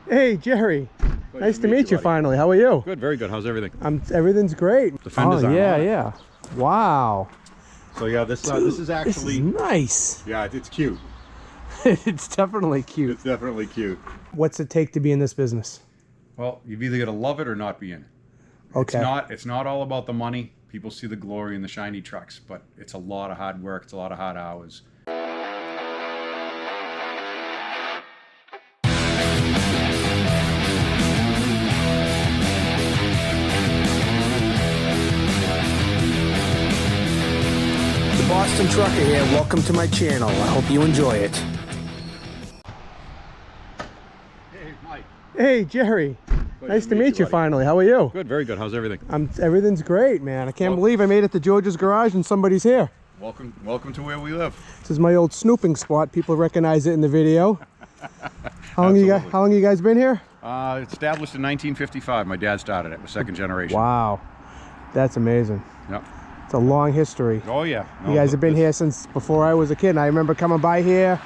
Hey, Jerry. Nice to meet you finally. How are you? Good, very good. How's everything? Everything's great. The fenders on yeah. Wow. So yeah, this is actually this is nice. Yeah, it's cute. It's definitely cute. It's definitely cute. What's it take to be in this business? Well, you've either got to love it or not be in it. Okay. It's not all about the money. People see the glory in the shiny trucks, but it's a lot of hard work. It's a lot of hard hours. Boston Trucker here. Welcome to my channel. I hope you enjoy it. Hey, Mike. Hey, Jerry. Nice to meet you finally. How are you? Good, very good. How's everything? Everything's great, man. I can't believe I made it to George's garage and somebody's here. Welcome to where we live. This is my old snooping spot. People recognize it in the video. How long you guys been here? It's established in 1955. My dad started it. We're second generation. Wow, that's amazing. Yep. It's a long history. Oh yeah. No, you guys have been here since before I was a kid. And I remember coming by here.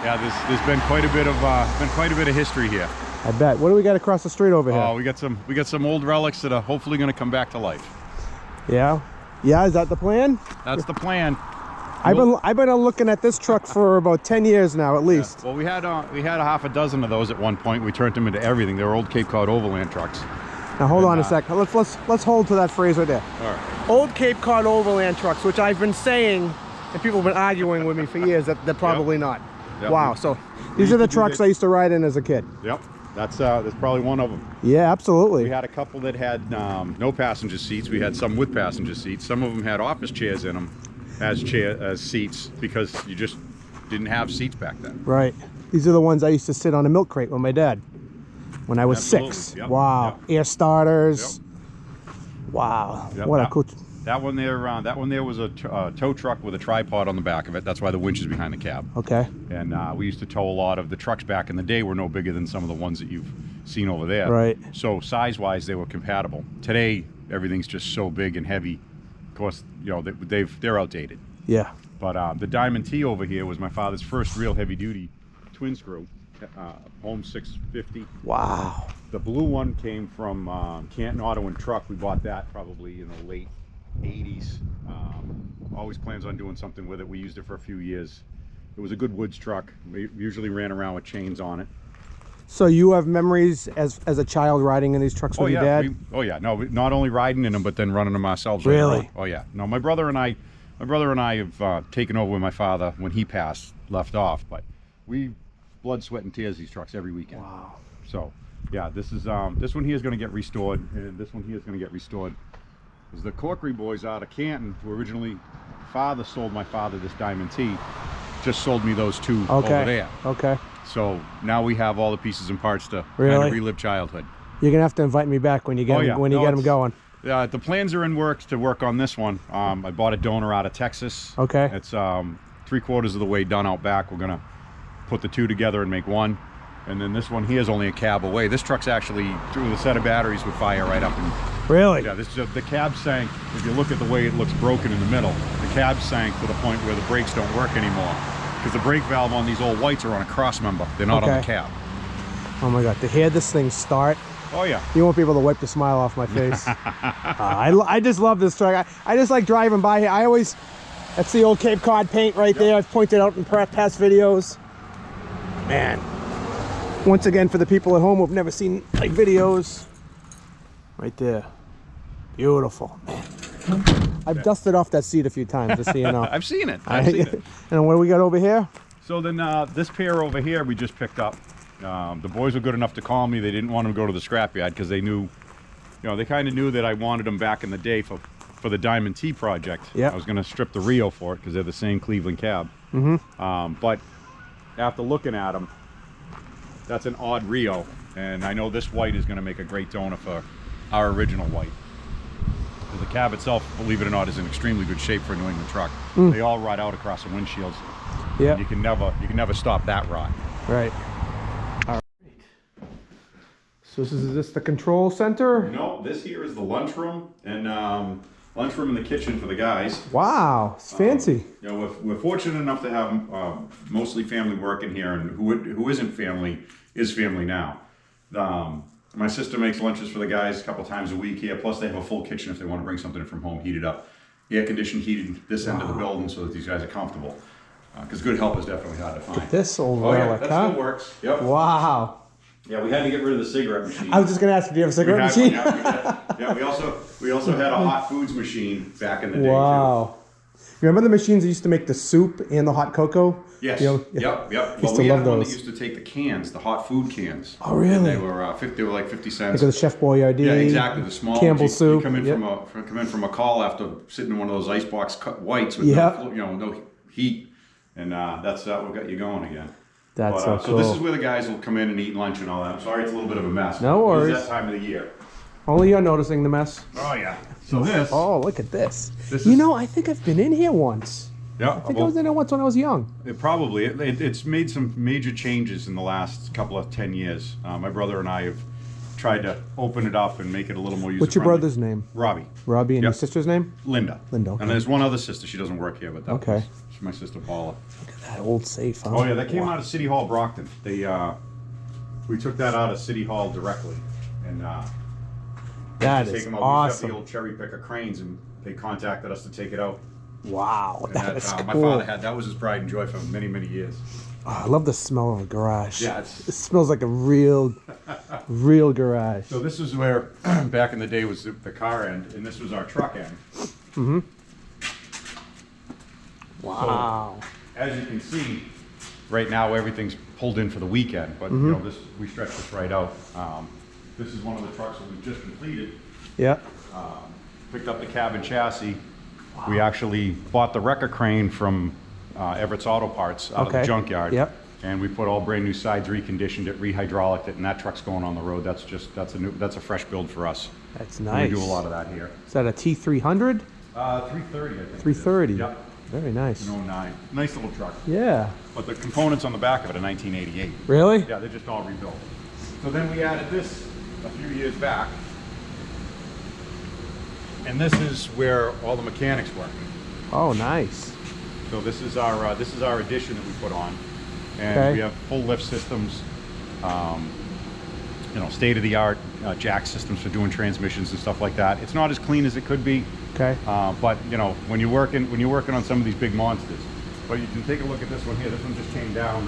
Yeah, there's been quite a bit of history here. I bet. What do we got across the street over here? Oh, we got some old relics that are hopefully going to come back to life. Yeah. Yeah, is that the plan? That's the plan. I've been looking at this truck for about 10 years now, at least. Yeah. Well, we had a half a dozen of those at one point. We turned them into everything. They were old Cape Cod Overland trucks. Now hold on a sec. Let's hold to that phrase right there. All right. Old Cape Cod Overland trucks, which I've been saying, and people have been arguing with me for years that they're probably not. Yep. Wow. So these are the trucks I used to ride in as a kid. Yep. That's probably one of them. Yeah, absolutely. We had a couple that had no passenger seats. We had some with passenger seats. Some of them had office chairs in them as seats because you just didn't have seats back then. Right. These are the ones I used to sit on a milk crate with my dad when I was Absolutely. 6. Yep. Wow. Yep. Air starters. Yep. Wow. Yep. What a cool. That one there was a tow truck with a tripod on the back of it. That's why the winch is behind the cab. Okay. And we used to tow a lot of the trucks back in the day were no bigger than some of the ones that you've seen over there. Right. So size-wise, they were compatible. Today, everything's just so big and heavy. Of course, you know, they're outdated. Yeah. But the Diamond T over here was my father's first real heavy-duty twin screw, Home 650. Wow. The blue one came from Canton Auto and Truck. We bought that probably in the late 80s. Always plans on doing something with it. We used it for a few years. It was a good woods truck. We usually ran around with chains on it. So you have memories as a child riding in these trucks with your dad? Oh yeah, no, not only riding in them, but then running them ourselves. Really? Oh yeah. No, my brother and I have taken over with my father when he passed, left off. But we blood, sweat, and tears these trucks every weekend. Wow. So yeah, this one here is going to get restored, and this one here is going to get restored. Because the Corkery boys out of Canton, who originally father sold my father this Diamond T, just sold me those two over there. Okay. So now we have all the pieces and parts to really kind of relive childhood. You're gonna have to invite me back when you get get them going. Yeah, the plans are in works to work on this one. I bought a donor out of Texas. Okay. It's 3/4 of the way done out back. We're gonna put the two together and make one. And then this one here is only a cab away. This truck's actually through the set of batteries would fire right up and. Really? Yeah, the cab sank. If you look at the way it looks broken in the middle, the cab sank to the point where the brakes don't work anymore. Because the brake valve on these old whites are on a cross member. They're not on the cab. Oh my God, to hear this thing start. Oh yeah. You won't be able to wipe the smile off my face. I just love this truck. I just like driving by here. That's the old Cape Cod paint right there. I've pointed out in past videos. Man. Once again, for the people at home who've never seen like videos. Right there. Beautiful, man. I've dusted off that seat a few times, just so you know. I've seen it. I've seen it. And what do we got over here? So then this pair over here we just picked up. The boys were good enough to call me. They didn't want to go to the scrapyard because they knew, they kind of knew that I wanted them back in the day for the Diamond T project. Yeah. I was going to strip the Rio for it because they're the same Cleveland cab. Mm-hmm. But after looking at them, that's an odd Rio, and I know this white is going to make a great donor for our original white. The cab itself, believe it or not, is in extremely good shape for a New England truck. They all rot out across the windshields. Yeah. You can never stop that rot. Right. All right. So is this the control center? No, this here is the lunchroom and lunchroom in the kitchen for the guys. Wow, it's fancy. We're fortunate enough to have mostly family working here, and who isn't family is family now. My sister makes lunches for the guys a couple times a week here. Plus, they have a full kitchen if they want to bring something in from home, heated up, air conditioned, heated this end of the building so that these guys are comfortable. Because good help is definitely hard to find. This old yeah, relic, that huh? still works. Yep. Wow. Yeah, we had to get rid of the cigarette machine. I was just gonna ask, do you have a cigarette machine? Yeah, we also had a hot foods machine back in the day Wow. Remember the machines that used to make the soup and the hot cocoa? Yes. You know, Yep. Used Well, to we love had one that those. used to take the cans, the hot food cans. Oh, really? And they were like 50 cents. Like the Chef Boyardee. Yeah, exactly. The small Campbell's soup. You come in come in from a call after sitting in one of those icebox whites with no heat, and that's what got you going again. That's so so cool. So this is cool. where the guys will come in and eat lunch and all that. I'm sorry, it's a little bit of a mess. No worries. It's that time of the year. Only you're noticing the mess. Oh yeah. So this. Oh, look at this. This You is- know, I think I've been in here once. Yeah. I think I was in here once when I was young. It's made some major changes in the last couple of 10 years. My brother and I have tried to open it up and make it a little more user-friendly. What's your brother's name? Robbie. Robbie, and Yep. your sister's name? Linda. Linda, okay. And there's one other sister. She doesn't work here, but Okay. she's my sister Paula. Look at that old safe, huh? Oh yeah, that came out of City Hall, Brockton. We took that out of City Hall directly, and That take is them out. We got awesome. the old cherry picker cranes, and they contacted us to take it out. Wow, And that is my cool. father had that was his pride and joy for many, many years. Oh, I love the smell of a garage. Yeah, it smells like a real garage. So this is where, back in the day, was the car end, and this was our truck end. Mm-hmm. Wow. So, as you can see, right now everything's pulled in for the weekend, but you know we stretch this right out. This is one of the trucks that we just completed. Yeah. Picked up the cab and chassis. Wow. We actually bought the wrecker crane from Everett's Auto Parts out of the junkyard. Yep. And we put all brand new sides, reconditioned it, rehydraulicked it, and that truck's going on the road. That's a fresh build for us. That's And nice. we do a lot of that here. Is that a T300? 330, I think. 330. Yep. Very nice. An 09. Nice little truck. Yeah. But the components on the back of it are 1988. Really? Yeah, they're just all rebuilt. So then we added this a few years back. And this is where all the mechanics work. Oh, nice. So this is our addition that we put on. And Okay. we have full lift systems, state-of-the-art jack systems for doing transmissions and stuff like that. It's not as clean as it could be. Okay. But when you're working on some of these big monsters, but you can take a look at this one here. This one just came down.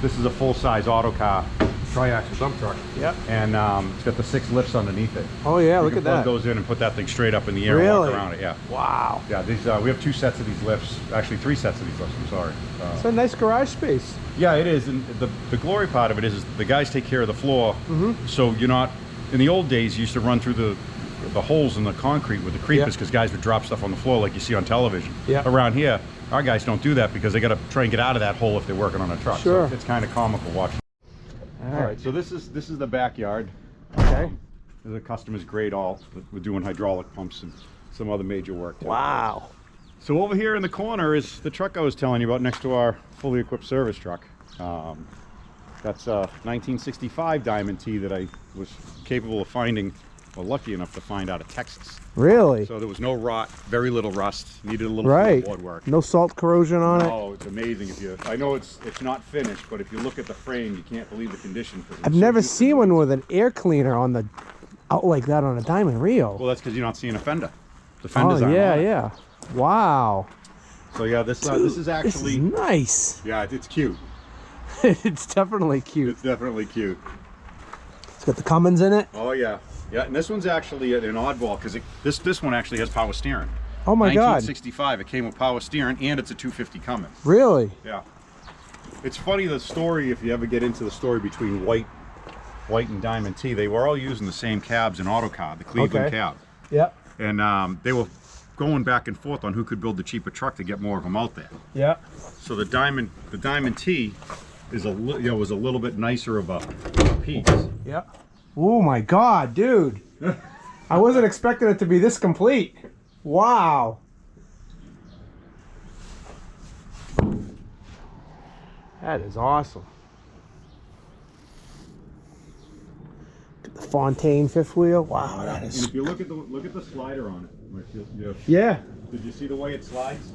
This is a full-size auto car, tri-axle dump truck. Yep. And it's got the 6 lifts underneath it. Oh yeah, You look can at plug that. those in and put that thing straight up in the air Really? and walk around it. Yeah. Wow. Yeah. These we have 2 sets of these lifts. Actually, 3 sets of these lifts. I'm sorry. It's a nice garage space. Yeah, it is, and the glory part of it is the guys take care of the floor, so you're not. In the old days, you used to run through the holes in the concrete with the creepers because guys would drop stuff on the floor like you see on television. Yeah. Around here, our guys don't do that because they got to try and get out of that hole if they're working on a truck. Sure. So it's kind of comical watching. All right. So this is the backyard. Okay. The customer's grade all. We're doing hydraulic pumps and some other major work. Wow. So over here in the corner is the truck I was telling you about next to our fully equipped service truck. That's a 1965 Diamond T that I was capable of finding, or lucky enough to find out of Texas. Really? So there was no rot, very little rust, needed a little Right. floorboard work. No salt corrosion on it. Oh, it's amazing. I know it's not finished, but if you look at the frame, you can't believe the condition. I've never seen one with an air cleaner out like that on a Diamond Rio. Well, that's because you're not seeing a fender. The fenders aren't yeah, on it. yeah. Wow. So yeah, this is actually This is nice. yeah, it's cute. It's definitely cute. It's definitely cute. It's got the Cummins in it. Oh yeah, yeah. And this one's actually an oddball because this one actually has power steering. Oh my God. 1965. It came with power steering, and it's a 250 Cummins. Really? Yeah. It's funny the story if you ever get into the story between White and Diamond T. They were all using the same cabs in autocar, the Cleveland cab. Yep. And they were going back and forth on who could build the cheaper truck to get more of them out there. Yep. So the Diamond T is was a little bit nicer of a piece. Yep. Oh my God, dude. I wasn't expecting it to be this complete. Wow. That is awesome. Got the Fontaine fifth wheel. Wow, that And is. if you look at the slider on it, Yeah. did you see the way it slides?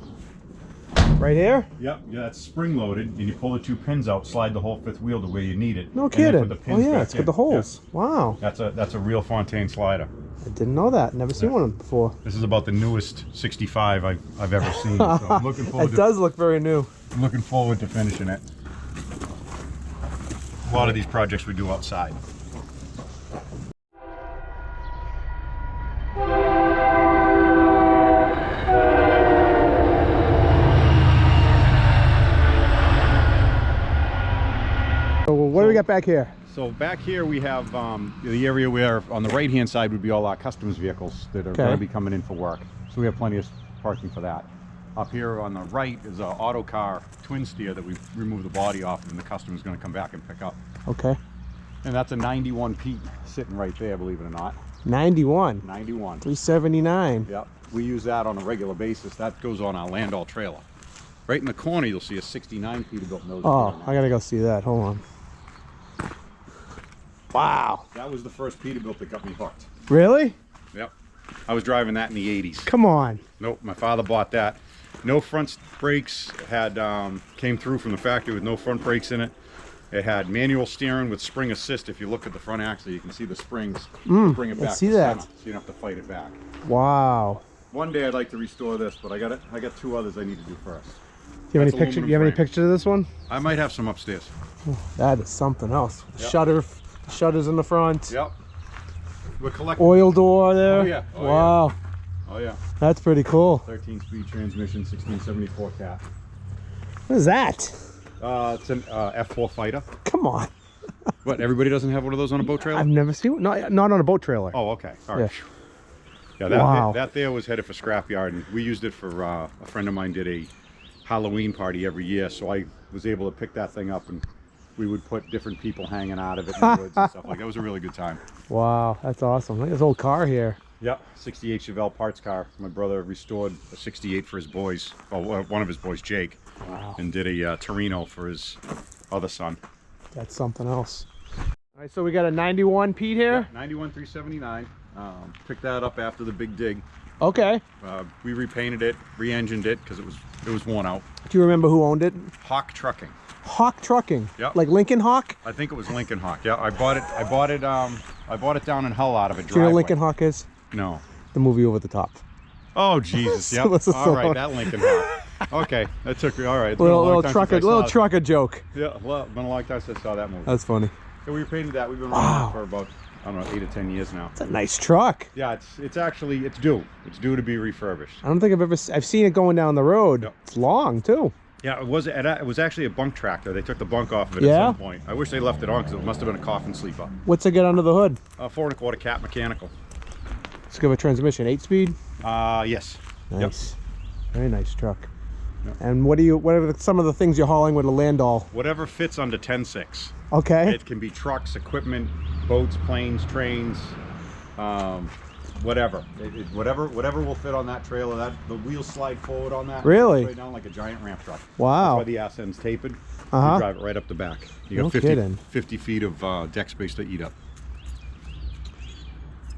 Right here? Yep, yeah, that's spring loaded, and you pull the 2 pins out, slide the whole 5th wheel to where you need it. No and then kidding. put the Oh pins yeah, back it's got in. the holes. Yep. Wow. That's a real Fontaine slider. I didn't know that. Never seen one of them before. This is about the newest 65 I've ever seen. So I'm looking forward It does look very new. I'm looking forward to finishing it. A lot of these projects we do outside. So what do we got back here? So back here we have the area where on the right hand side would be all our customs vehicles that are going to be coming in for work. So we have plenty of parking for that. Up here on the right is an auto car twin steer that we removed the body off and the customer is going to come back and pick up. Okay. And that's a 91 Pete sitting right there, believe it or not. 91. 91. 379. Yep. We use that on a regular basis. That goes on our Landau trailer. Right in the corner you'll see a 69 Peterbilt nose. Oh, I gotta go see that. Hold on. Wow. That was the first Peterbilt that got me hooked. Really? Yep. I was driving that in the 80s. Come on. Nope, my father bought that. No front brakes, had came through from the factory with no front brakes in it. It had manual steering with spring assist. If you look at the front axle, you can see the springs. Bring it back. I see to that. center, so you don't have to fight it back. Wow. One day I'd like to restore this, but I got 2 others I need to do first. Do you have That's any pictures? aluminum You have any frame. pictures of this one? I might have some upstairs. That is something else. Yep. Shutters in the front. Yep. We're collecting. Oil door there. Oh, yeah. Oh, wow. yeah. Oh yeah. That's pretty cool. 13-speed transmission, 1674 cat. What is that? It's an F4 fighter. Come on. What? Everybody doesn't have one of those on a boat trailer? I've never seen one. Not on a boat trailer. Oh, okay. All right. Yeah. Yeah, that there was headed for scrapyard, and we used it for a friend of mine did a Halloween party every year, so I was able to pick that thing up, and we would put different people hanging out of it in the woods and stuff like that. It was a really good time. Wow, that's awesome. Look at this old car here. Yeah, 68 Chevelle parts car. My brother restored a 68 for his boys, well, one of his boys, Jake, and did a Torino for his other son. That's something else. All right, so we got a 91 Pete here. Yeah, 91 379. Picked that up after the big dig. Okay. We repainted it, re-engined it because it was worn out. Do you remember who owned it? Hawk Trucking. Hawk Trucking. Yep. Like Lincoln Hawk? I think it was Lincoln Hawk. Yeah, I bought it down in Hull out of a driveway. Do you know what Lincoln Hawk is? No. The movie Over the Top. Oh Jesus! Yep. All right, that Lincoln Hawk. Okay, that took me. All right. Little trucker joke. Yeah, well, been a long time since I saw that movie. That's funny. So we painted that. We've been running it for about, I don't know, 8 or 10 years now. It's a nice truck. Yeah, it's actually due. It's due to be refurbished. I don't think I've seen it going down the road. Yep. It's long too. Yeah, it was actually a bunk tractor. They took the bunk off of it Yeah? at some point. I wish they left it on because it must have been a coffin sleeper. What's it got under the hood? 4 1/4 cat mechanical. Let's give a transmission, 8-speed. Yes. Nice. Very nice truck. Yep. And what are some of the things you're hauling with a Landau? Whatever fits under 10.6. Okay. It can be trucks, equipment, boats, planes, trains, whatever. Whatever will fit on that trailer. The wheels slide forward on that. Really? Right down like a giant ramp truck. Wow. That's why the ass end's tapered. Uh-huh. You drive it right up the back. You got No 50, kidding. 50 feet of deck space to eat up.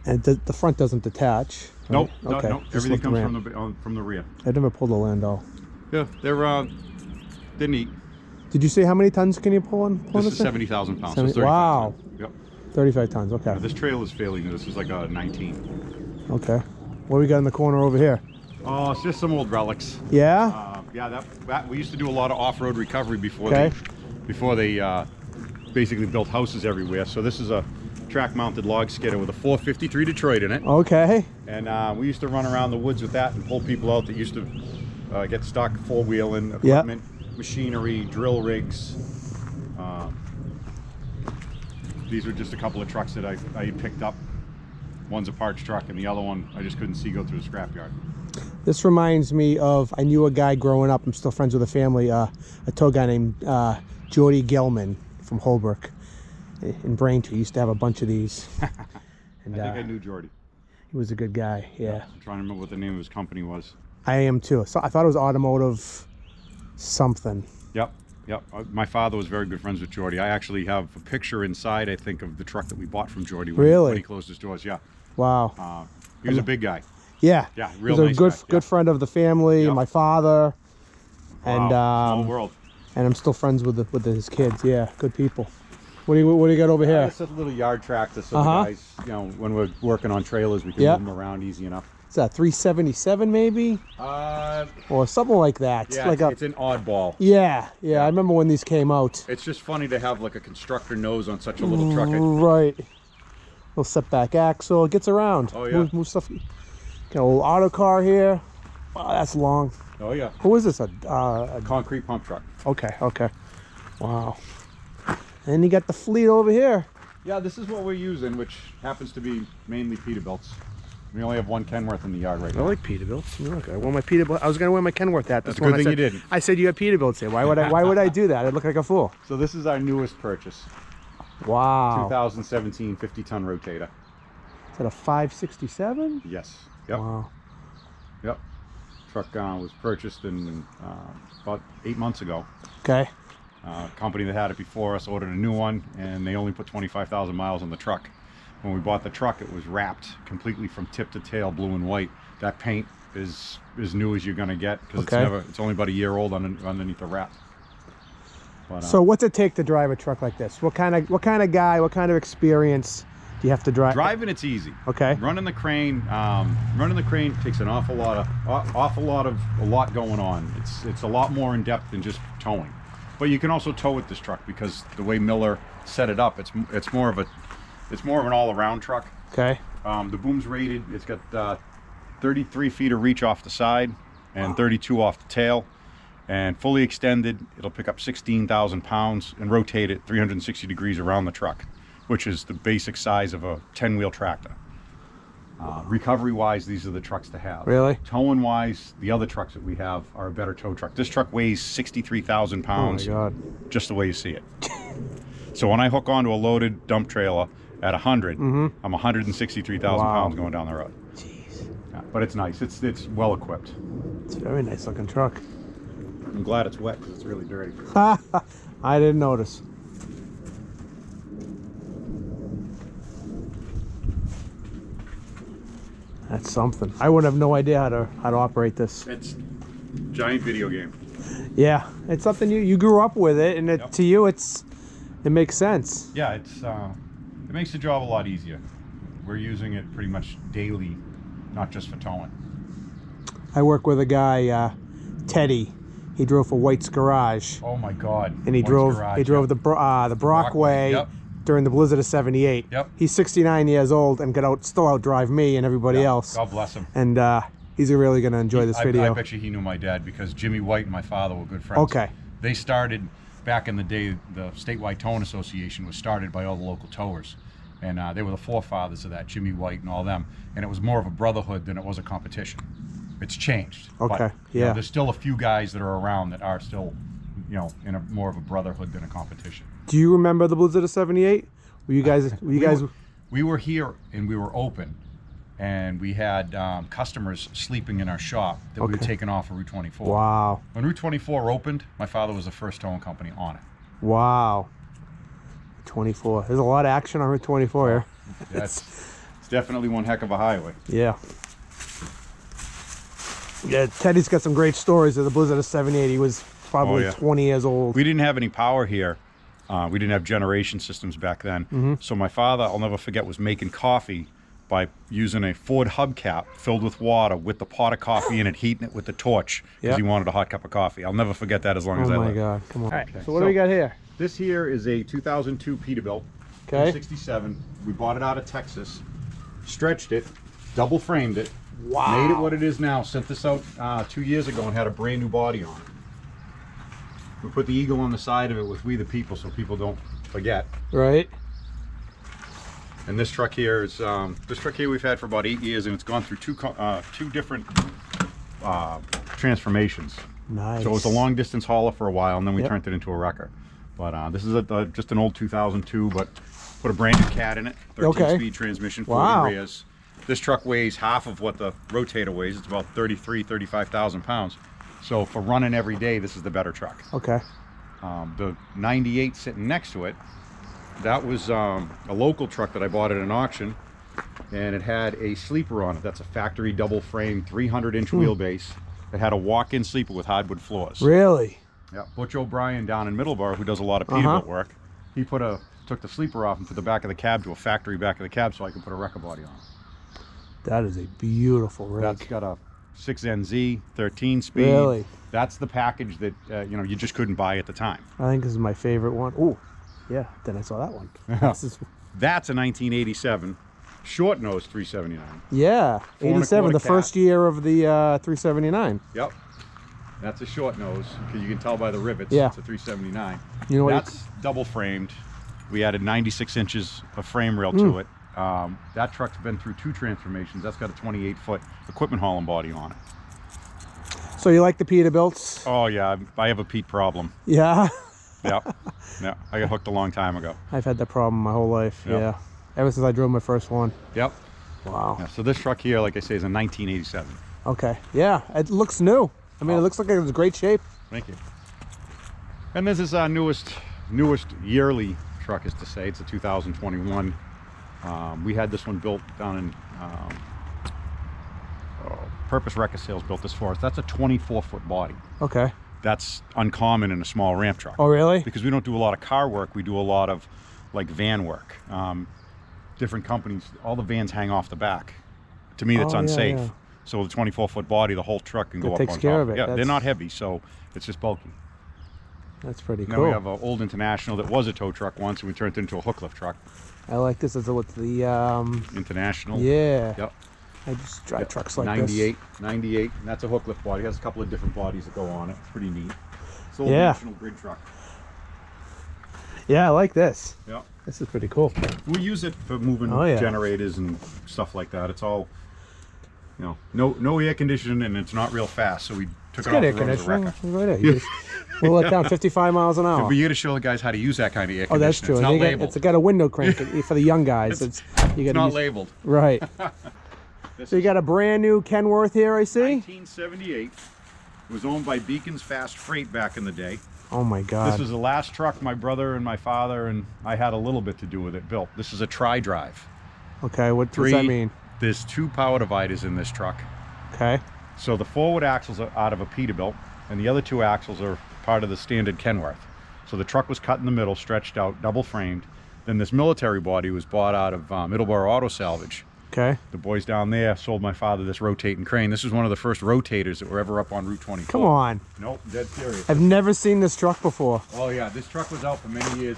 And the front doesn't detach. Nope. Right? Okay. Nope. Just Everything lift comes from the rear. I never pulled a Landau. Yeah, they're neat. Did you say how many tons can you pull in? This is 70,000 pounds. So it's 35 wow. tons. Yep. 35 tons. Okay. Yeah, this trailer is fairly new. This is like a 19. Okay. What we got in the corner over here? Oh, it's just some old relics. Yeah. Yeah, that we used to do a lot of off-road recovery before Okay. they basically built houses everywhere. So this is a track-mounted log skidder with a 453 Detroit in it. Okay. And we used to run around the woods with that and pull people out that used to get stuck four-wheeling equipment, machinery, drill rigs. These were just a couple of trucks that I picked up. One's a parts truck and the other one I just couldn't see go through the scrapyard. This reminds me of, I knew a guy growing up, I'm still friends with the family, a tow guy named Jordy Gelman from Holbrook in Braintree. He used to have a bunch of these. And, I think I knew Jordy. He was a good guy, yeah. I'm trying to remember what the name of his company was. I am too. So I thought it was automotive something. Yep. My father was very good friends with Jordy. I actually have a picture inside, I think, of the truck that we bought from Jordy when he closed his doors. Yeah. Wow. He was a big guy. Yeah. Yeah, real He was nice a good guy. good friend of the family, Yep. my father. And Small world. and I'm still friends with his kids. Yeah, good people. What do you got over here? It's a little yard tractor, so the guys, you know, when we're working on trailers, we can move them around easy enough. Is that 377 maybe? Or something like that. Yeah, like it's an oddball. Yeah, I remember when these came out. It's just funny to have like a constructor nose on such a little truck. Right. Little setback axle. It gets around. Oh yeah. Move stuff. Got a little auto car here. Wow, that's long. Oh yeah. Who is this? A concrete pump truck. Okay. Wow. And you got the fleet over here. Yeah, this is what we're using, which happens to be mainly Peterbilts. We only have one Kenworth in the yard right now. I like Peterbilts. Look, I want my Peterbilt. I was gonna wear my Kenworth hat. That's a good thing you didn't. I said you had Peterbilts here. Why would I do that? I'd look like a fool. So this is our newest purchase. Wow. 2017 50-ton rotator. Is that a 567? Yes. Yep. Wow. Yep. Truck was purchased in about 8 months ago. Okay. Company that had it before us ordered a new one, and they only put 25,000 miles on the truck. When we bought the truck, it was wrapped completely from tip to tail, blue and white. That paint is as new as you're going to get, because it's only about a year old underneath the wrap. But, so what's it take to drive a truck like this? What kind of guy, what kind of experience do you have to drive? Driving, it's easy. Okay. Running the crane takes an awful lot going on. It's a lot more in depth than just towing. But you can also tow with this truck, because the way Miller set it up, it's more of an all-around truck. Okay. The boom's rated. It's got 33 feet of reach off the side and 32 off the tail, and fully extended. It'll pick up 16,000 pounds and rotate it 360 degrees around the truck, which is the basic size of a 10-wheel tractor. Recovery-wise, these are the trucks to have. Really? Towing-wise, the other trucks that we have are a better tow truck. This truck weighs 63,000 pounds. Oh my God. Just the way you see it. So when I hook onto a loaded dump trailer at 100, I'm 163,000 pounds going down the road. Jeez. Yeah, but it's nice. It's well equipped. It's a very nice looking truck. I'm glad it's wet, because it's really dirty. I didn't notice. That's something. I would have no idea how to operate this. It's a giant video game. Yeah, it's something you grew up with it, and to you it makes sense. Yeah, it makes the job a lot easier. We're using it pretty much daily, not just for towing. I work with a guy, Teddy. He drove for White's Garage. Oh my God! And he drove the Brockway. During the blizzard of '78. Yep. He's 69 years old and still out drive me and everybody else. God bless him. And he's really going to enjoy this video. I bet you he knew my dad, because Jimmy White and my father were good friends. Okay. They started back in the day. The Statewide Towing Association was started by all the local towers, and they were the forefathers of that, Jimmy White and all them. And it was more of a brotherhood than it was a competition. It's changed. Okay. But, yeah. You know, there's still a few guys that are around that are still, you know, in a more of a brotherhood than a competition. Do you remember the blizzard of '78? We were here and we were open, and we had customers sleeping in our shop that we had taken off of Route 24. Wow. When Route 24 opened, my father was the first towing company on it. Wow. 24. There's a lot of action on Route 24 here. Yeah, it's definitely one heck of a highway. Yeah. Yeah, Teddy's got some great stories of the blizzard of '78. He was probably 20 years old. We didn't have any power here. We didn't have generation systems back then. So my father, I'll never forget, was making coffee by using a Ford hubcap filled with water with the pot of coffee in it, heating it with the torch, because he wanted a hot cup of coffee. I'll never forget that as long as I live. Oh my God, come on. All right, Okay. so what do we got here? This here is a 2002 Peterbilt, 67. We bought it out of Texas, stretched it, double framed it, made it what it is now, sent this out 2 years ago, and had a brand new body on it. We put the eagle on the side of it with "We the People," so people don't forget. Right. And this truck here is we've had for about 8 years, and it's gone through two different transformations. Nice. So it was a long distance hauler for a while, and then we turned it into a wrecker. But this is just an old 2002, but put a brand new cat in it, 13-speed transmission, 40 rears. This truck weighs half of what the rotator weighs. It's about 35,000 pounds. So for running every day, this is the better truck. Okay. The 98 sitting next to it, that was a local truck that I bought at an auction, and it had a sleeper on it. That's a factory double frame 300-inch wheelbase. It had a walk-in sleeper with hardwood floors. Really? Yeah. Butch O'Brien down in Middleborough, who does a lot of Peterbilt work, he took the sleeper off and put the back of the cab to a factory back of the cab so I could put a wrecker body on. That is a beautiful rig. That's got a 6NZ, 13-speed. Really? That's the package that you know, you just couldn't buy at the time. I think this is my favorite one. Oh, yeah. Then I saw that one. That's a 1987 short nose 379. Yeah, 87, the first year of the 379. Yep. That's a short nose, because you can tell by the rivets. Yeah. It's a 379. You know what? That's double framed. We added 96 inches of frame rail to it. That truck's been through 2 transformations. That's got a 28-foot equipment hauling body on it. So you like the Peterbilts? Oh yeah, I have a Pete problem. Yeah. Yep. Yeah, I got hooked a long time ago. I've had that problem my whole life. Yep. Yeah. Ever since I drove my first one. Yep. Wow. Yeah, so this truck here, like I say, is a 1987. Okay. Yeah, it looks new. I mean, it looks like it's in great shape. Thank you. And this is our newest yearly truck, is to say. It's a 2021. We had this one built down in Purpose Wrecker Sales built this for us. That's a 24-foot body. Okay. That's uncommon in a small ramp truck. Oh, really? Because we don't do a lot of car work. We do a lot of like van work. Different companies, all the vans hang off the back. To me, that's unsafe. Yeah. So the 24-foot body, the whole truck can go up takes on care top. of it. Yeah, That's- they're not heavy, so it's just bulky. That's pretty Now cool. we have an old International that was a tow truck once, and we turned it into a hook lift truck. I like this as what's the International. yeah. Yep. I just drive trucks like 98, 98, and that's a hook lift body. It has a couple of different bodies that go on it. It's pretty neat. It's an old Yeah. national grid truck. this. Yeah, I like this. Yep. This is pretty cool. We use it for moving generators and stuff like that. It's all, you know, no air conditioning, and it's not real fast, so we took it off Good air the road as a conditioning. wrecker. Right there. You just roll it down 55 miles an hour. But you got to show the guys how to use that kind of air Oh, conditioning. that's true. It's not And labeled. it's got a window crank for the young guys. It's Not labeled. Right. This So you got a brand new Kenworth here, I see. 1978. It was owned by Beacon's Fast Freight back in the day. Oh my God. This was the last truck my brother and my father and I had a little bit to do with it built. This is a tri-drive. Okay, what does that mean? There's 2 power dividers in this truck. Okay. So the forward axles are out of a Peterbilt, and the other 2 axles are part of the standard Kenworth. So the truck was cut in the middle, stretched out, double framed. Then this military body was bought out of Middleborough Auto Salvage. Okay. The boys down there sold my father this rotating crane. This was one of the first rotators that were ever up on Route 24. Come on. Nope, dead serious. I've never seen this truck before. Oh yeah, this truck was out for many years.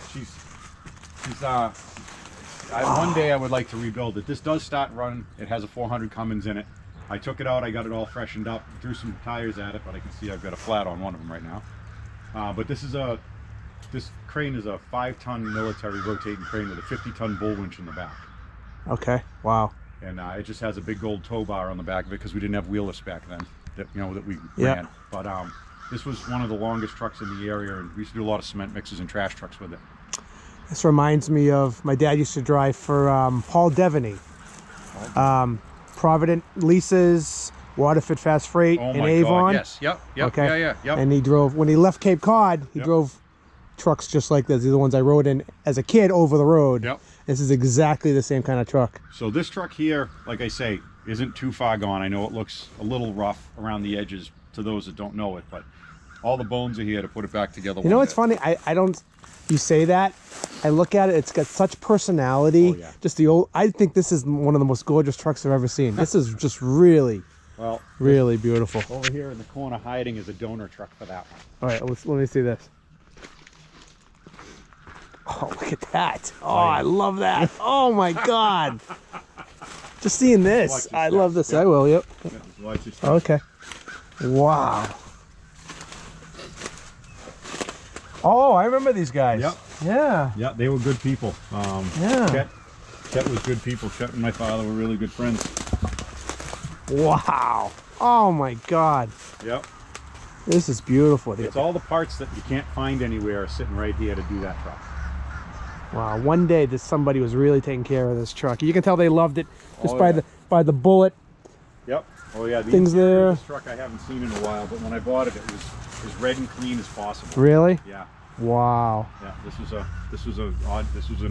One day I would like to rebuild it. This does start running. It has a 400 Cummins in it. I took it out, I got it all freshened up, threw some tires at it, but I can see I've got a flat on one of them right now. But this crane is a 5-ton military rotating crane with a 50-ton bull winch in the back. Okay. Wow. And it just has a big gold tow bar on the back of it because we didn't have wheel lifts back then that we Yeah. ran. But this was one of the longest trucks in the area, and we used to do a lot of cement mixes and trash trucks with it. This reminds me of my dad used to drive for Paul Devaney. Provident Leases, Waterford Fast Freight Oh in my Avon. God, yes, yep, Okay. yep. And he drove, when he left Cape Cod, he drove trucks just like this. These are the ones I rode in as a kid over the road. Yep. This is exactly the same kind of truck. So this truck here, like I say, isn't too far gone. I know it looks a little rough around the edges to those that don't know it, but all the bones are here to put it back together. You know what's funny? I don't, you say that, I look at it, it's got such personality. Oh, yeah. Just the old, I think this is one of the most gorgeous trucks I've ever seen. This is just really, Well, really beautiful. over here in the corner hiding is a donor truck for that one. All right, let me see this. Oh, look at that. Oh, I love that. Oh my God. Just seeing this. Watch this I stuff. love this. Yep. I will, yep. Watch this. Okay. Wow. Oh, I remember these guys. Yep. Yeah. Yeah, they were good people. Yeah. Chet was good people. Chet and my father were really good friends. Wow. Oh my God. Yep. This is beautiful. It's all the parts that you can't find anywhere are sitting right here to do that truck. Wow. One day somebody was really taking care of this truck. You can tell they loved it just Oh, by yeah. by the bullet. Yep. Oh yeah. The Things interior there. of this truck I haven't seen in a while, but when I bought it, it was as red and clean as possible. Really? Yeah. Wow. Yeah. This was an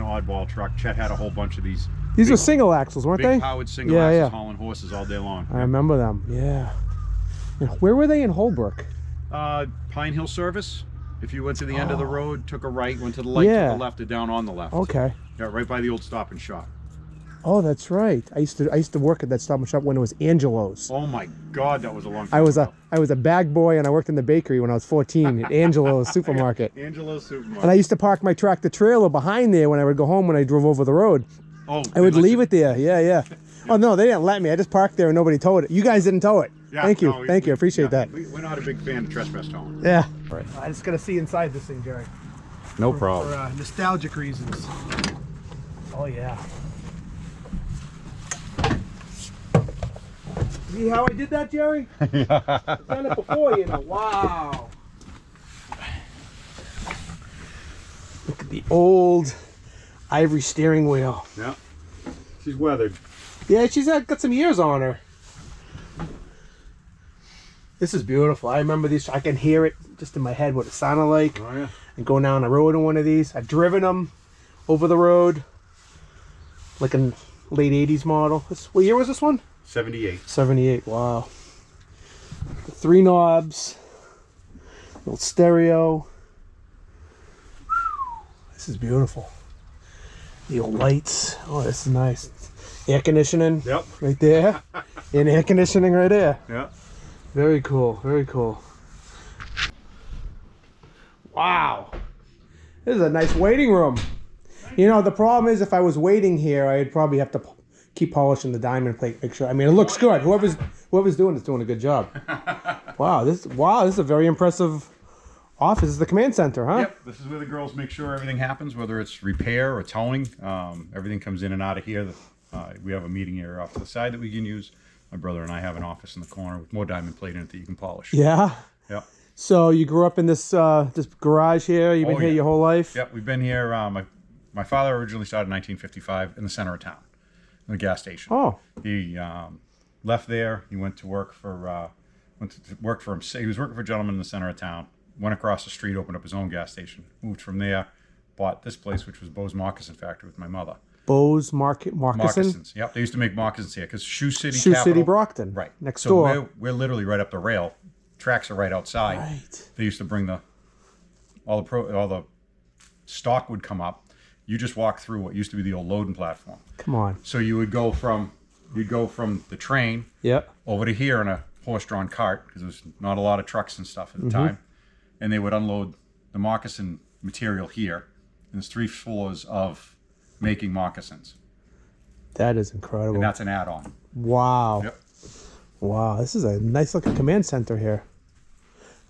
oddball truck. Chet had a whole bunch of these. These big, were single axles, weren't big they? powered single Yeah, axles yeah. hauling horses all day long. I remember them. Yeah. Where were they in Holbrook? Pine Hill Service. If you went to the end of the road, took a right, went to the light, Yeah. took a left, or down on the left. Okay. Yeah, right by the old Stop and Shop. Oh, that's right. I used to work at that Stop and Shop when it was Angelo's. Oh my God, that was a long time I was a bag boy, and I worked in the bakery when I was 14 at Angelo's supermarket. Angelo's supermarket. And I used to park my tractor trailer behind there when I would go home when I drove over the road. Oh, I would leave it there. Yeah, yeah. Oh no, they didn't let me. I just parked there and nobody towed it. You guys didn't tow it. Yeah, Thank you. no, Thank you. I appreciate that. We're not a big fan of trespass towing. Yeah. Right. I just gotta see inside this thing, Jerry. No For problem. nostalgic reasons. Oh yeah. See how I did that, Jerry? Yeah. I've done it before, you know. Wow. Look at the old ivory steering wheel. Yeah. She's weathered. Yeah, she's got some years on her. This is beautiful. I remember these. I can hear it just in my head what it sounded like. Oh yeah. And going down the road in one of these. I've driven them over the road. Like a late 80s model. What year was this one? 78. 78. Wow. The 3 knobs. Little stereo. This is beautiful. The old lights. Oh, this is nice. Air conditioning. Yep. Right there. And air conditioning right there. Yeah. Very cool. Very cool. Wow. This is a nice waiting room. You know, the problem is if I was waiting here, I'd probably have to keep polishing the diamond plate. Make sure. I mean, it looks good. Whoever's doing it's doing a good job. Wow. This is a very impressive office. This is the command center, huh? Yep. This is where the girls make sure everything happens, whether it's repair or towing. Everything comes in and out of here. We have a meeting area off to the side that we can use. My brother and I have an office in the corner with more diamond plate in it that you can polish. Yeah. Yep. So you grew up in this this garage here. You've been here your whole life. Yep. We've been here. My father originally started in 1955 in the center of town, in the gas station. Oh. He left there. He went to work for him. He was working for a gentleman in the center of town. Went across the street, opened up his own gas station. Moved from there, bought this place, which was Bo's Moccasin Factory with my mother. Bo's Moccasin? Moccasins. Yep, they used to make moccasins here because Shoe City, Brockton. right next so door. We're literally right up the rail. Tracks are right outside. Right. They used to bring all the stock would come up. You just walk through what used to be the old loading platform. Come on. So you'd go from the train Yep. over to here in a horse-drawn cart because there was not a lot of trucks and stuff at the time, and they would unload the moccasin material here. And there's 3 floors of making moccasins, That is incredible. and that's an add-on. Wow. Yep. Wow. This is a nice looking command center here.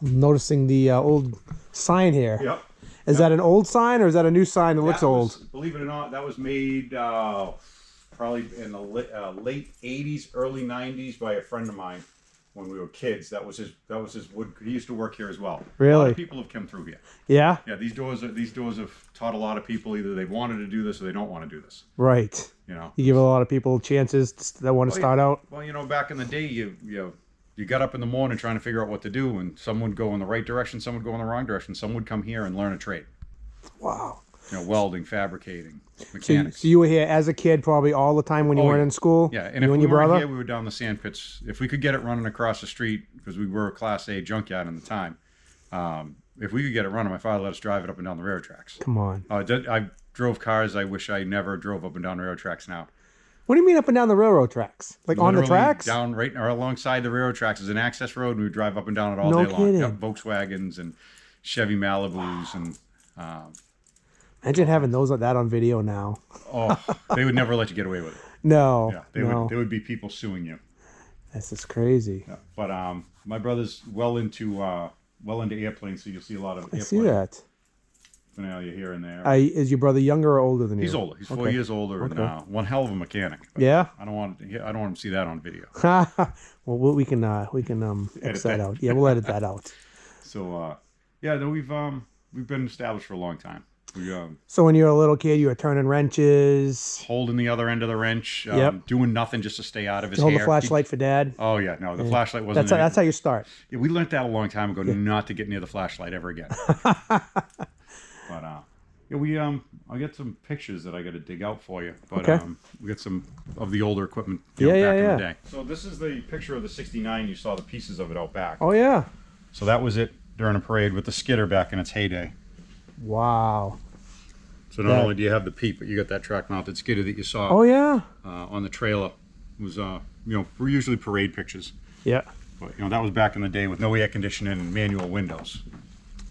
I'm noticing the old sign here. Yep. Is that an old sign or is that a new sign that looks old? Believe it or not, that was made probably in the late 80s, early 90s by a friend of mine when we were kids. That was his wood. He used to work here as well. Really? A lot of people have come through here. Yeah? Yeah, these doors have taught a lot of people either they wanted to do this or they don't want to do this. Right. You know. You give a lot of people chances that want to start out. Well, back in the day, you got up in the morning trying to figure out what to do, and some would go in the right direction, some would go in the wrong direction. Some would come here and learn a trade. Wow. Welding, fabricating, mechanics. So you were here as a kid probably all the time when you weren't in school? Yeah, and you if and we your brother? weren't here, we were down the sand pits. If we could get it running across the street, because we were a Class A junkyard in the time, if we could get it running, my father let us drive it up and down the railroad tracks. Come on. I drove cars I wish I never drove up and down railroad tracks now. What do you mean up and down the railroad tracks? Like on the Literally tracks? down right or alongside the railroad tracks is an access road, and we would drive up and down it all No day long. kidding. Yep, Volkswagens and Chevy Malibus and Imagine having those like that on video now. they would never let you get away with it. No. Yeah, there would be people suing you. This is crazy. Yeah. But my brother's well into airplanes, so you'll see a lot of I airplane see that. finale here and there. Is your brother younger or older than you? He's older. He's 4 years older, and one hell of a mechanic. But Yeah. I don't want him to see that on video. Well, we can X that out. Yeah, we'll edit that out. So we've been established for a long time. We So when you were a little kid, you were turning wrenches, holding the other end of the wrench, Yep. doing nothing just to stay out of his hold hair. the flashlight for Dad. Oh yeah, no, the flashlight wasn't. That's how you start. Yeah, we learned that a long time ago, not to get near the flashlight ever again. But Yeah, I got some pictures that I got to dig out for you, but Okay. we got some of the older equipment back in the day. So this is the picture of the '69. You saw the pieces of it out back. Oh yeah. So that was it during a parade with the skidder back in its heyday. Wow. So not only do you have the peak, but you got that track-mounted skidder that you saw. Oh yeah. On the trailer. It was we're usually parade pictures. Yeah. But that was back in the day with no air conditioning and manual windows.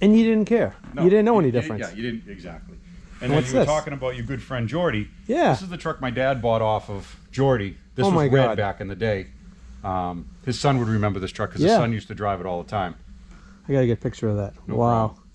And you didn't care. No, you didn't know any difference. Yeah, you didn't exactly. And What's then you were this? talking about your good friend Jordy. Yeah. This is the truck my dad bought off of Jordy. This Oh was my red God. back in the day. His son would remember this truck because his son used to drive it all the time. I gotta get a picture of that. No Wow. problem.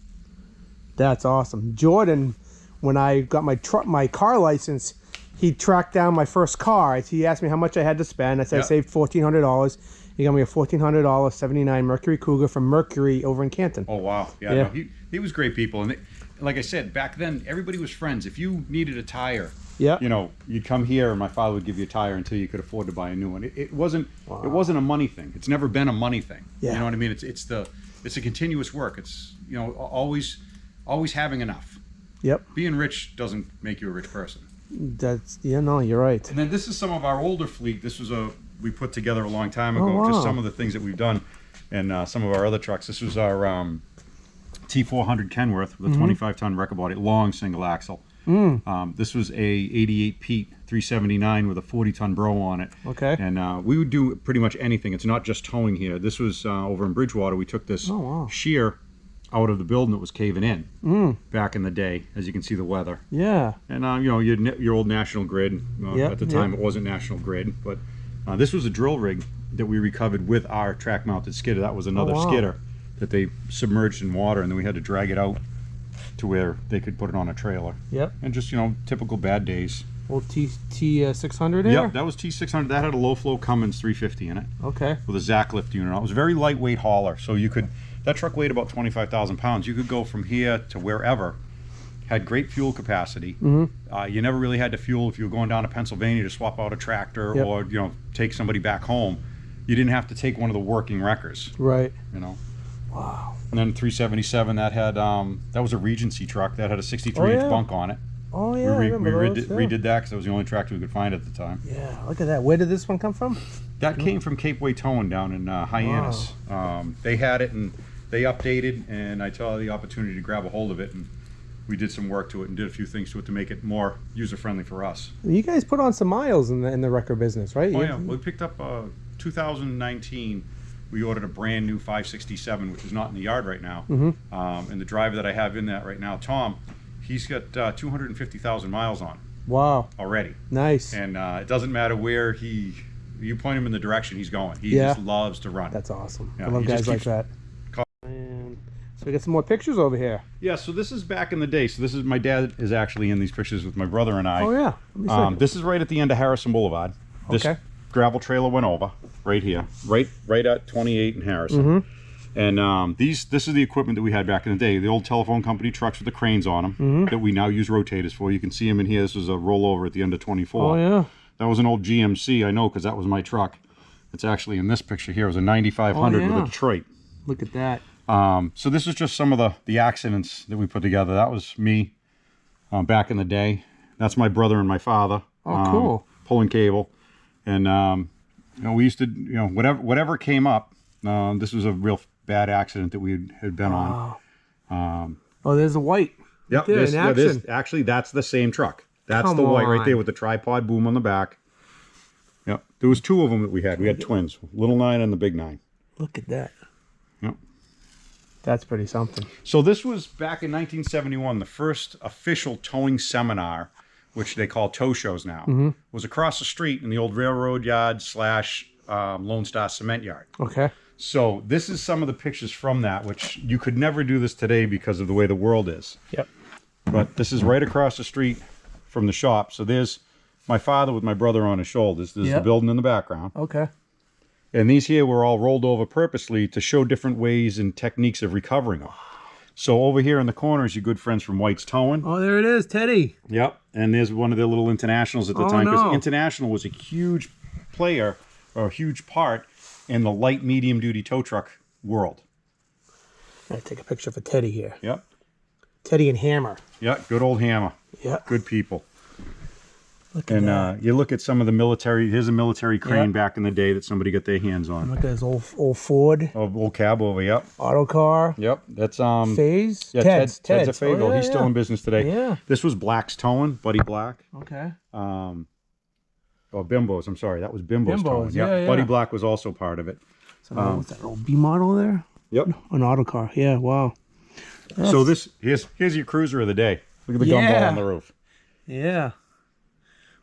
That's awesome. Jordan, when I got my car license, he tracked down my first car. He asked me how much I had to spend. I said I saved $1,400. He got me a $1,400 '79 Mercury Cougar from Mercury over in Canton. Oh wow, yeah. Yeah. No, he was great people, and like I said, back then everybody was friends. If you needed a tire, Yeah. you'd come here, and my father would give you a tire until you could afford to buy a new one. It wasn't a money thing. It's never been a money thing. Yeah. You know what I mean? It's a continuous work. It's always having enough. Yep. Being rich doesn't make you a rich person. No, you're right. And then this is some of our older fleet. This was we put together a long time ago. Oh, wow. Just some of the things that we've done, and some of our other trucks. This was our T400 Kenworth with a 25-ton wrecker body, long single axle. This was a 88 Pete 379 with a 40-ton bro on it. Okay. And we would do pretty much anything. It's not just towing here. This was over in Bridgewater. We took this shear out of the building that was caving in back in the day, as you can see the weather. Yeah. And your old National Grid. At the time, it wasn't National Grid, but this was a drill rig that we recovered with our track-mounted skidder. That was another skidder that they submerged in water, and then we had to drag it out to where they could put it on a trailer. Yep. And just typical bad days. Old T600 here? Yep, that was T600. That had a low-flow Cummins 350 in it. Okay. With a Zach lift unit. It was a very lightweight hauler, so that truck weighed about 25,000 pounds. You could go from here to wherever. Had great fuel capacity. You never really had to fuel if you were going down to Pennsylvania to swap out a tractor or take somebody back home. You didn't have to take one of the working wreckers. Right. Wow. And then 377, that had that was a Regency truck that had a 63-inch bunk on it. Oh yeah. We I remember redid that because that was the only tractor we could find at the time. Yeah. Look at that. Where did this one come from? That came from Cape Way Towing down in Hyannis. They had it and they updated, and I saw the opportunity to grab a hold of it, and we did some work to it and did a few things to it to make it more user-friendly for us. You guys put on some miles in the wrecker business, right? Oh yeah, we picked up 2019. We ordered a brand new 567, which is not in the yard right now. And the driver that I have in that right now, Tom, he's got 250,000 miles on. Wow. Already. Nice. And it doesn't matter where you point him in the direction he's going. He just loves to run. That's awesome. Yeah, I love he guys just like keeps that. And so we got some more pictures over here. Yeah, so this is back in the day. So this is my dad is actually in these pictures with my brother and I. Oh yeah. Let me see. This is right at the end of Harrison Boulevard. This gravel trailer went over right here, right at 28 in Harrison. And this is the equipment that we had back in the day. The old telephone company trucks with the cranes on them that we now use rotators for. You can see them in here. This was a rollover at the end of 24. Oh yeah. That was an old GMC, I know, because that was my truck. It's actually in this picture here. It was a 9500 with a Detroit. Look at that. So this is just some of the accidents that we put together. That was me back in the day. That's my brother and my father. Oh, cool. Pulling cable. And, we used to, whatever came up, this was a real bad accident that we had been on. Oh, there's a white. Yep. There, in action. Actually, that's the same truck. That's Come the white right there on. with the tripod boom on the back. Yep. There was two of them that we had. We had twins, little 9 and the big 9. Look at that. Yep. That's pretty something. So this was back in 1971, the first official towing seminar, which they call tow shows now, was across the street in the old railroad yard / Lone Star Cement Yard. Okay. So this is some of the pictures from that, which you could never do this today because of the way the world is. Yep. But this is right across the street from the shop. So there's my father with my brother on his shoulders. There's the building in the background. Okay. And these here were all rolled over purposely to show different ways and techniques of recovering them. So over here in the corner is your good friends from White's Towing. Oh, there it is, Teddy. Yep. And there's one of their little internationals at the time, because International was a huge player or a huge part in the light medium duty tow truck world. I take a picture for Teddy here. Yep. Teddy and Hammer. Yeah, good old Hammer. Yeah. Good people. Look at that. And you look at some of the military. Here's a military crane back in the day that somebody got their hands on. Look at this old Ford. Old cab over. Yep. Auto car. Yep. That's Phase. Yeah, Ted's a Fable. Oh, yeah, He's still in business today. Yeah. This was Black's Towing, Buddy Black. Okay. Oh, Bimbo's. I'm sorry, that was Bimbo's Towing. Yeah. Buddy Black was also part of it. So what's that old B model there? Yep. An auto car. Yeah. Wow. So here's your cruiser of the day. Look at the gumball on the roof. Yeah.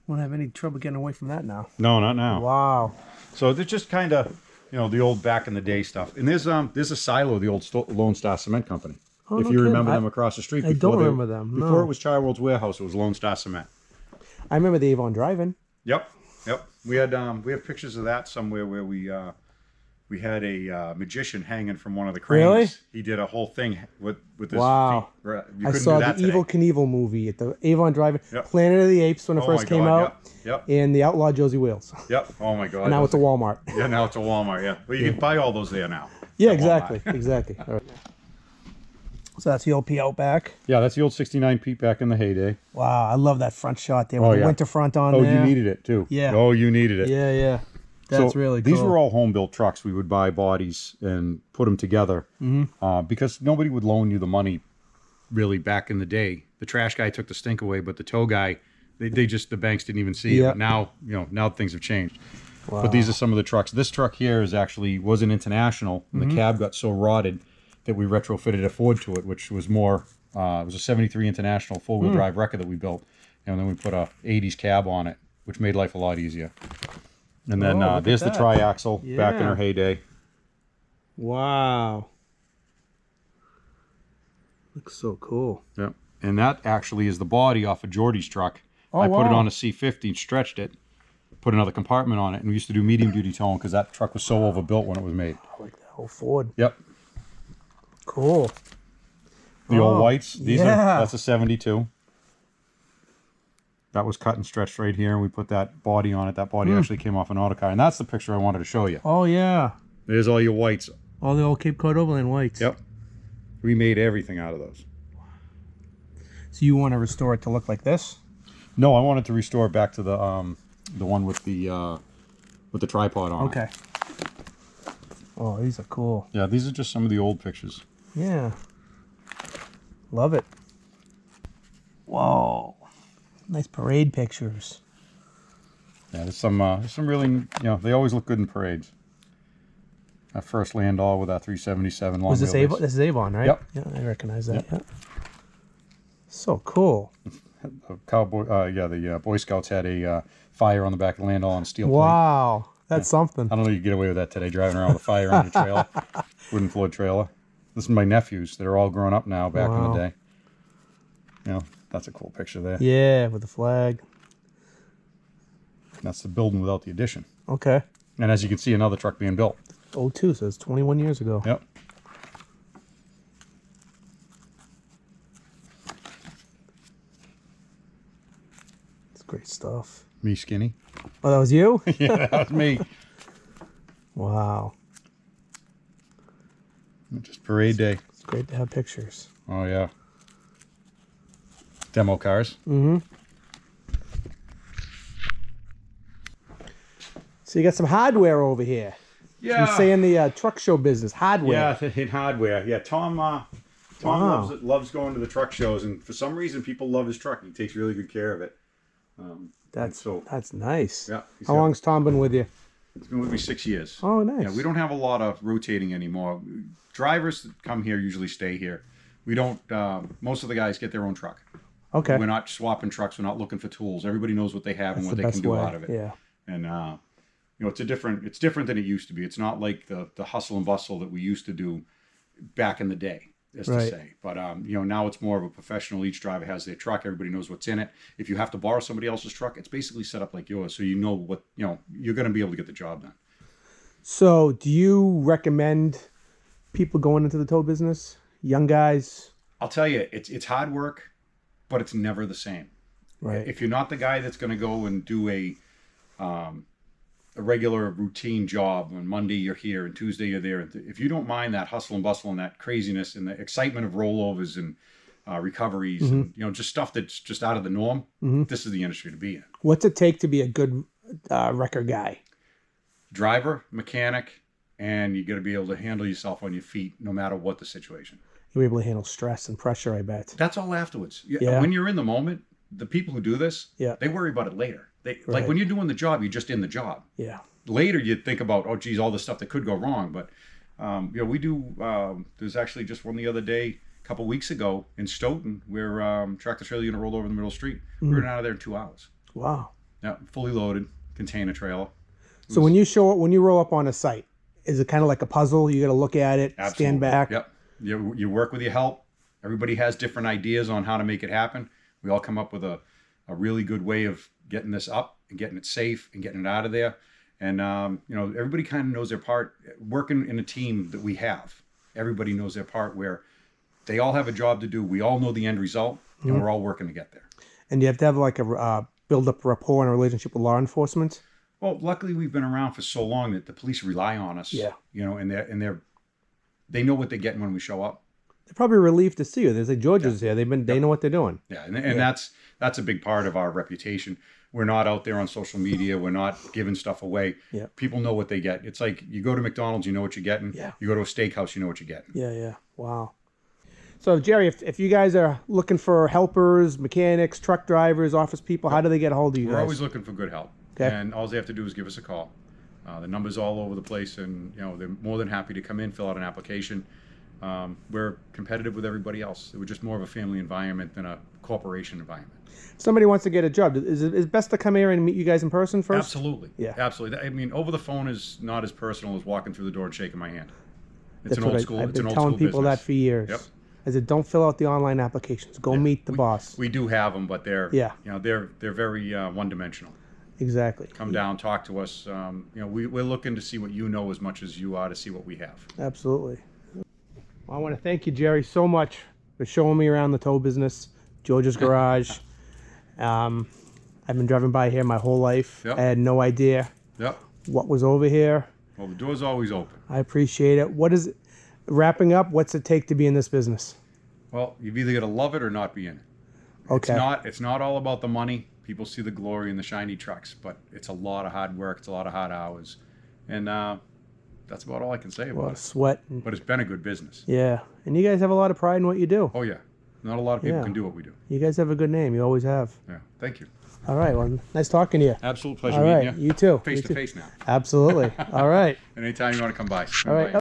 Won't have any trouble getting away from that now. No, not now. Wow. So they're just kind of, the old back in the day stuff. And there's a silo, the old Lone Star Cement Company. Oh, If no you kidding. remember them across the street. I don't remember them. No. Before it was Chiworld's Warehouse, it was Lone Star Cement. I remember the Avon Drive-In. Yep. We have pictures of that somewhere where we had a magician hanging from one of the cranes. Really? He did a whole thing with his Wow. feet. You I couldn't saw do that the today. Evil Knievel movie at the Avon Drive-In. Yep. Planet of the Apes when it Oh first my came God, out. Yep. And the Outlaw Josie Wales. Yep. Oh my God. And now it's a Walmart. Yeah, now it's a Walmart. Yeah. Well, you can buy all those there now. Yeah, at exactly. Walmart. Exactly. All right. So that's the old P Outback. Yeah, that's the old '69 Pete back in the heyday. Wow, I love that front shot there with the winter front on Oh, there. you needed it too. Yeah. Oh, you needed it. Yeah. That's So really cool. These were all home built trucks. We would buy bodies and put them together because nobody would loan you the money. Really, back in the day, the trash guy took the stink away, but the tow guy, the banks didn't even see it. But now, now things have changed. Wow. But these are some of the trucks. This truck here was an International, and the cab got so rotted that we retrofitted a Ford to it, which was more. It was a '73 International four-wheel drive wrecker that we built, and then we put a '80s cab on it, which made life a lot easier. And then there's the triaxle back in her heyday. Wow. Looks so cool. Yep. And that actually is the body off of Jordy's truck. Oh, I put it wow. on a C50, stretched it, put another compartment on it, and we used to do medium duty towing because that truck was so overbuilt when it was made. I like that whole Ford. Yep. Cool. The old whites. That's a 72. That was cut and stretched right here, and we put that body on it. That body actually came off an autocar, and that's the picture I wanted to show you. Oh, yeah. There's all your whites. All the old Cape Cod Overland whites. Yep. We made everything out of those. So you want to restore it to look like this? No, I wanted to restore it back to the one with the tripod on. Okay. Oh, these are cool. Yeah, these are just some of the old pictures. Yeah. Love it. Whoa. Nice parade pictures. Yeah, there's some really, they always look good in parades. Our first Landau with our 377 long Was this wheelbase. Avon? This is Avon, right? Yep. Yeah, I recognize that. Yep. Yeah. So cool. The Boy Scouts had a fire on the back of the Landau on a steel plate. Wow. That's something. I don't know you get away with that today, driving around with a fire on your trailer, wooden floor trailer. This is my nephews that are all grown up now back in the day. That's a cool picture there. Yeah, with the flag. That's the building without the addition. Okay. And as you can see, another truck being built. 02, so it's 21 years ago. Yep. It's great stuff. Me skinny. Oh, that was you? Yeah, that was me. Wow. Just parade day. It's great to have pictures. Oh, yeah. Demo cars. Mm-hmm. So you got some hardware over here. Yeah. You say in the truck show business, hardware. Yeah, in hardware. Yeah, Tom Wow. loves going to the truck shows, and for some reason, people love his truck. He takes really good care of it. That's so nice. yeah. How long's Tom been with you? It's been with me 6 years. Oh, nice. Yeah, we don't have a lot of rotating anymore. Drivers that come here usually stay here. We don't. Most of the guys get their own truck. Okay. We're not swapping trucks. We're not looking for tools. Everybody knows what they have That's and what the they best can do way. out of it. Yeah. And it's different than it used to be. It's not like the hustle and bustle that we used to do back in the day, as Right. to say. But now it's more of a professional. Each driver has their truck. Everybody knows what's in it. If you have to borrow somebody else's truck, it's basically set up like yours, so you know what you're going to be able to get the job done. So, do you recommend people going into the tow business? Young guys? I'll tell you, it's hard work, but it's never the same. Right. If you're not the guy that's going to go and do a regular routine job, on Monday you're here and Tuesday you're there, if you don't mind that hustle and bustle and that craziness and the excitement of rollovers and recoveries, and just stuff that's just out of the norm. This is the industry to be in. What's it take to be a good wrecker guy? Driver, mechanic, and you got to be able to handle yourself on your feet no matter what the situation. You're able to handle stress and pressure, I bet. That's all afterwards. Yeah. When you're in the moment, the people who do this, Yeah. they worry about it later. Like Right. when you're doing the job, you're just in the job. Yeah. Later, you think about, oh, geez, all the stuff that could go wrong. But, we do, there's actually just one the other day, a couple weeks ago in Stoughton, where tractor trailer unit rolled over the middle of the street. We were out of there in 2 hours. Wow. Yeah, fully loaded, container trailer. So when you roll up on a site, is it kind of like a puzzle? You got to look at it, Absolutely. stand back. Yep. You work with your help. Everybody has different ideas on how to make it happen. We all come up with a really good way of getting this up and getting it safe and getting it out of there. And, everybody kind of knows their part. Working in a team that we have, everybody knows their part where they all have a job to do. We all know the end result, and we're all working to get there. And you have to have like a build up rapport and a relationship with law enforcement. Well, luckily we've been around for so long that the police rely on us. Yeah. And they know what they're getting when we show up. They're probably relieved to see you. There's like George's here. They know what they're doing. Yeah, and that's a big part of our reputation. We're not out there on social media. We're not giving stuff away. Yeah. People know what they get. It's like you go to McDonald's, you know what you're getting. Yeah. You go to a steakhouse, you know what you're getting. Yeah, yeah. Wow. So, Jerry, if you guys are looking for helpers, mechanics, truck drivers, office people, how do they get a hold of you We're guys? always looking for good help. Okay. And all they have to do is give us a call. The number's all over the place, and they're more than happy to come in, fill out an application. We're competitive with everybody else. We're just more of a family environment than a corporation environment. If somebody wants to get a job, is it best to come here and meet you guys in person first? Absolutely. Yeah. Absolutely. I mean, over the phone is not as personal as walking through the door and shaking my hand. It's That's an what old school. I've It's an been old telling school people business. that for years. Yep. I said, don't fill out the online applications. Go meet the boss. We do have them, but they're they're very one-dimensional. Exactly. Come down, talk to us. We're looking to see what you know as much as you are to see what we have. Absolutely. Well, I want to thank you, Jerry, so much for showing me around the tow business, George's Garage. I've been driving by here my whole life. Yep. I had no idea what was over here. Well, the door's always open. I appreciate it. What is it? Wrapping up, what's it take to be in this business? Well, you've either got to love it or not be in it. Okay. It's not all about the money. People see the glory in the shiny trucks, but it's a lot of hard work. It's a lot of hard hours. And that's about all I can say A about lot it. of sweat. But it's been a good business. Yeah. And you guys have a lot of pride in what you do. Oh, yeah. Not a lot of people Yeah. can do what we do. You guys have a good name. You always have. Yeah. Thank you. All right. Well, nice talking to you. Absolute pleasure All right. meeting you. You too. Face You to too. face now. Absolutely. All right. Anytime you want to come by. All right.